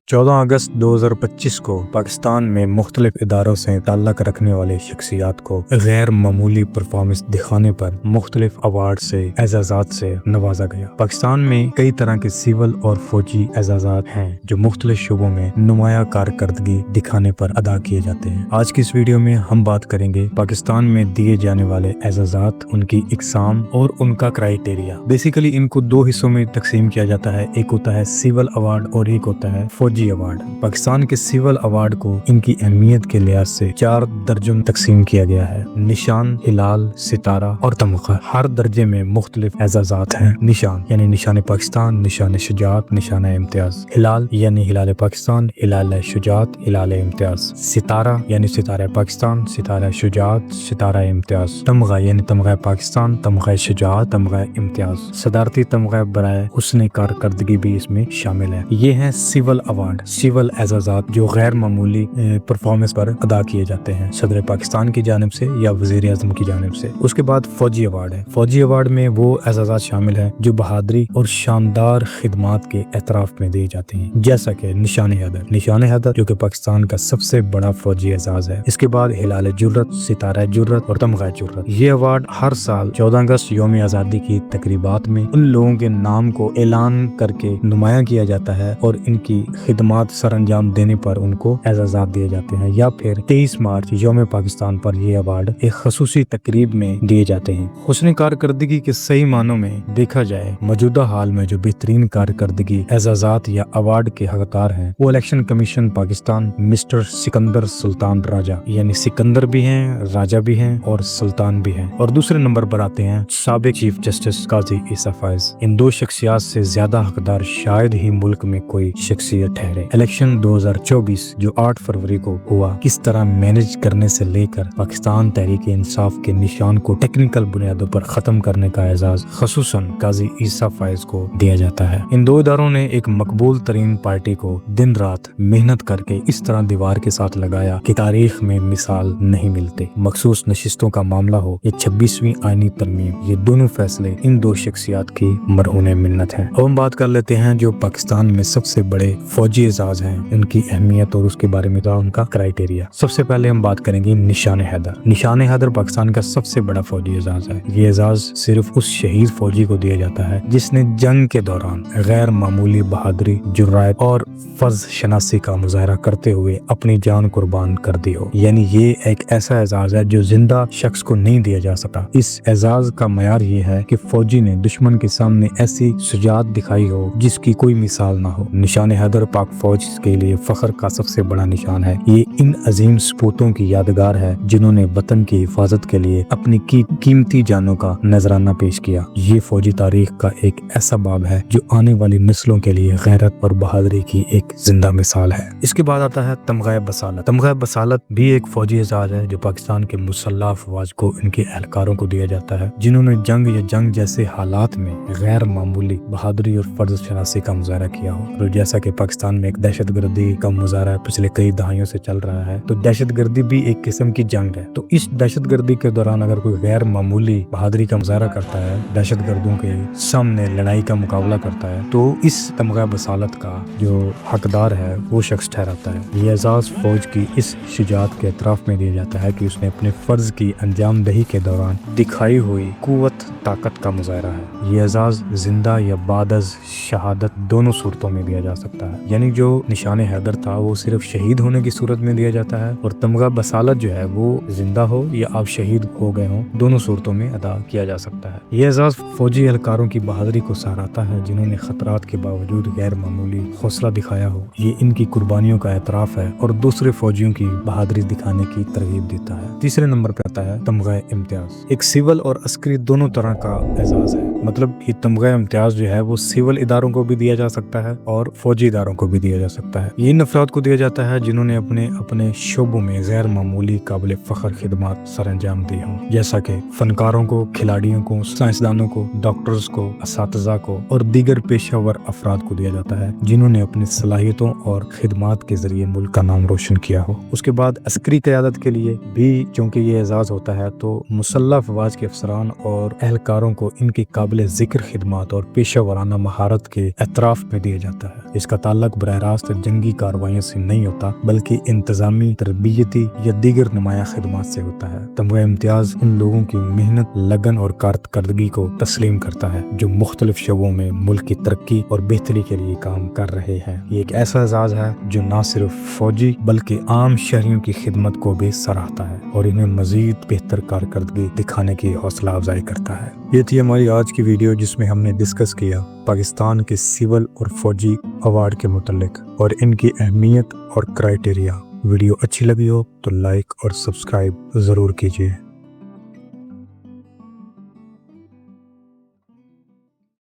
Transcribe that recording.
14 अगस्त 2025 को पाकिस्तान में मुख्तलिफ इदारों से ताल्लुक़ रखने वाले शख्सियात को गैर मामूली परफॉर्मेंस दिखाने पर मुख्तलिफ अवार्ड से एजाज़ात से नवाजा गया। पाकिस्तान में कई तरह के सिविल और फौजी एजाज़ात हैं जो मुख्तलिफ शोबों में नुमाया कारकर्दगी दिखाने पर अदा किए जाते हैं। आज की इस वीडियो में हम बात करेंगे पाकिस्तान में दिए जाने वाले एजाज़ात, उनकी इकसाम और उनका क्राइटेरिया। बेसिकली इनको दो हिस्सों में तकसीम किया जाता है, एक होता है सिविल अवार्ड और एक होता है फौजी अवार्ड। पाकिस्तान के सिविल अवार्ड को इनकी अहमियत के लिहाज से 4 दर्जों में तकसीम किया गया है: निशान, हिलाल, सितारा और तमगा। हर दर्जे में मुख्तलिफ एजाज़ात हैं। निशान यानी निशान पाकिस्तान, निशान शुजात, निशान इम्तियाज। हिलाल यानी हिलाल पाकिस्तान, हिलाल शुजात, हिलाल इम्तियाज। सितारा यानी सितारा पाकिस्तान, सितारा शुजात, सितारा इम्तियाज। तमगा यानी तमगा पाकिस्तान, तमगा शुजात, तमगा इम्तियाज। सदारती तमगा बराए हुस्न कारकर्दगी भी इसमें शामिल है। ये हैं सिविल अवार्ड, सिविल एजाज़ात जो गैर मामूली परफॉर्मेंस पर अदा किए जाते हैं सदर पाकिस्तान की जानिब से या वज़ीर आज़म की जानिब से। उसके बाद फौजी अवार्ड है। फौजी अवार्ड में वो एजाज़ात शामिल है जो बहादुरी और शानदार खिदमात के एतराफ़ में दी जाती हैं, जैसा कि निशान हैदर। निशान हैदर जो कि पाकिस्तान का सबसे बड़ा फौजी एजाज़ है। इसके बाद हिलाल जुर्रत, सितारा जुर्रत और तमगा जुर्रत। ये अवार्ड हर साल 14 अगस्त यौम आज़ादी की तकरीबात में उन लोगों के नाम को ऐलान करके नुमाया किया जाता है और इनकी खिदमात सर अंजाम देने पर उनको एजाज़ात दिए जाते हैं। या फिर 23 मार्च यौम पाकिस्तान पर ये अवार्ड एक खसूसी तकरीब में दिए जाते हैं। हुस्न कारकर्दगी के सही मानों में देखा जाए, मौजूदा हाल में जो बेहतरीन कारकर्दगी एजाज़ात या अवार्ड के हकदार हैं वो election commission Pakistan mister Sikandar Sultan Raja, यानी सिकंदर भी हैं, राजा भी हैं और सुल्तान भी हैं। और दूसरे नंबर पर आते हैं साबिक चीफ जस्टिस काजी ईसा फैज। इन दो शख्सियात से ज्यादा हकदार शायद ही मुल्क में कोई शख्सियत ठहरे। इलेक्शन 2024 जो 8 फरवरी को हुआ, किस तरह मैनेज करने से लेकर पाकिस्तान तहरीक इंसाफ के निशान को टेक्निकल बुनियादों पर खत्म करने का एजाज खसूसन काजी ईसा फैज को दिया जाता है। इन दो इदारों ने एक मकबूल तरीन पार्टी को दिन रात मेहनत करके इस तरह दीवार के साथ लगाया कि तारीख में मिसाल नहीं मिलते। मखसूस नशिस्तों का मामला हो या 26वीं आईनी तरमीम, ये दोनों फैसले इन दो शख्सियात की मरहूने मिन्नत है। अब हम बात कर लेते हैं जो पाकिस्तान में सबसे बड़े फौजी एजाज हैं, उनकी अहमियत और उसके बारे में उनका क्राइटेरिया। सबसे पहले हम बात करेंगे निशान हैदर। निशान हैदर पाकिस्तान का सबसे बड़ा फौजी एजाज है। ये एजाज सिर्फ उस शहीद फौजी को दिया जाता है जिसने जंग के दौरान गैर मामूली बहादुरी, जुर्रात और फर्ज शनासी का मुजाहरा करते हुए अपनी जान कुर्बान कर दी हो। यानी ये एक ऐसा एजाज है जो जिंदा शख्स को नहीं दिया जा सकता। इस एजाज का मयार ये है कि फौजी ने दुश्मन के सामने ऐसी शुजात दिखाई हो जिसकी कोई मिसाल ना हो। निशान हैदर पाक फौज के लिए फख्र का सबसे बड़ा निशान है। ये इन अजीम सपूतों की यादगार है जिन्होंने वतन की हिफाजत के लिए अपनी कीमती जानों का नजराना पेश किया। ये फौजी तारीख का एक ऐसा बाब है जो आने वाली नस्लों के लिए गैरत और बहादुरी की एक जिंदा मिसाल है। इसके बाद आता है तमगा बसालत। तमगा बसालत भी एक फौजी एजाज है जो पाकिस्तान के मुसल्लह अफवाज को, इनके एहलकारों को दिया जाता है जिन्होंने जंग या जंग जैसे हालात में गैर मामूली बहादुरी और फर्ज शनासी का मुजाहरा किया हो। तो जैसा कि पाकिस्तान में एक दहशतगर्दी का मुजाहरा पिछले कई दहाइयों से चल रहा है, तो दहशतगर्दी भी एक किस्म की जंग है। तो इस दहशतगर्दी के दौरान अगर कोई गैर मामूली बहादुरी का मुजाहरा करता है, दहशतगर्दों के सामने लड़ाई का मुकाबला करता है, तो इस तमगा बसालत का जो हकदार है वो शख्स ठहराता है। ये एजाज फौज की इस शुजात के एतराफ में दिया जाता है कि उसने अपने फर्ज की अंजाम दही के दौरान दिखाई हुई कुव्वत ताकत का मुजाहरा है। ये एजाज जिंदा या बाद अज़ शहादत दोनों सूरतों में दिया जा सकता है। यानी जो निशान हैदर था वो सिर्फ शहीद होने की सूरत में दिया जाता है, और तमगा बसालत जो है वो जिंदा हो या आप शहीद हो गए हो, दोनों सूरतों में अदा किया जा सकता है। ये एजाज फौजी एहलकारों की बहादुरी को सराहता है जिन्होंने खतरात के बावजूद गैर मामूली हौसला दिखाया हो। ये इनकी कुर्बानियों का एतराफ है और दूसरे फौजियों की बहादुरी दिखाने की तरगीब देता है। तीसरे नंबर पर आता है तमगा इम्तियाज। एक सिविल और अस्करी दोनों तरह का एजाज है। मतलब ये तमगा इम्तियाज जो है वो सिविल इदारों को भी दिया जा सकता है और फौजी इदारों को भी दिया जा सकता है। ये इन अफराद को दिया जाता है जिन्होंने अपने अपने शोबों में गैर मामूली काबिल फख्र खिदमात सर अंजाम दी हों, जैसा कि फनकारों को, खिलाड़ियों को, साइंसदानों को, डॉक्टर्स को, असातिज़ा को और दीगर पेशावर अफराद को दिया जाता है जिन्होंने अपनी सलाहियतों और खिदमात के जरिए मुल्क का नाम रोशन किया हो। उसके बाद अस्करी क़यादत के लिए भी चूँकि ये एजाज़ होता है तो मुसल्लह अफवाज के अफसरान और एहलकारों को इनकी काबिल ज़िक्र खिदमात और पेशा वराना महारत के एतराफ़ में दिया जाता है। इसका ताल्लुक براہ راست جنگی کارروائیوں سے نہیں ہوتا بلکہ انتظامی، تربیتی یا دیگر نمایاں خدمات سے ہوتا ہے۔ تمغہ امتیاز ان لوگوں کی محنت، لگن اور کارکردگی کو تسلیم کرتا ہے جو مختلف شعبوں میں ملک کی ترقی اور بہتری کے لیے کام کر رہے ہیں۔ یہ ایک ایسا اعزاز ہے جو نہ صرف فوجی بلکہ عام شہریوں کی خدمت کو بھی سراہتا ہے اور انہیں مزید بہتر کارکردگی دکھانے کی حوصلہ افزائی کرتا ہے۔ یہ تھی ہماری آج کی ویڈیو جس میں ہم نے ڈسکس کیا پاکستان کے سول اور فوجی ایوارڈ کے متعلق اور ان کی اہمیت اور کرائیٹیریا۔ ویڈیو اچھی لگی ہو تو لائک اور سبسکرائب ضرور کیجیے۔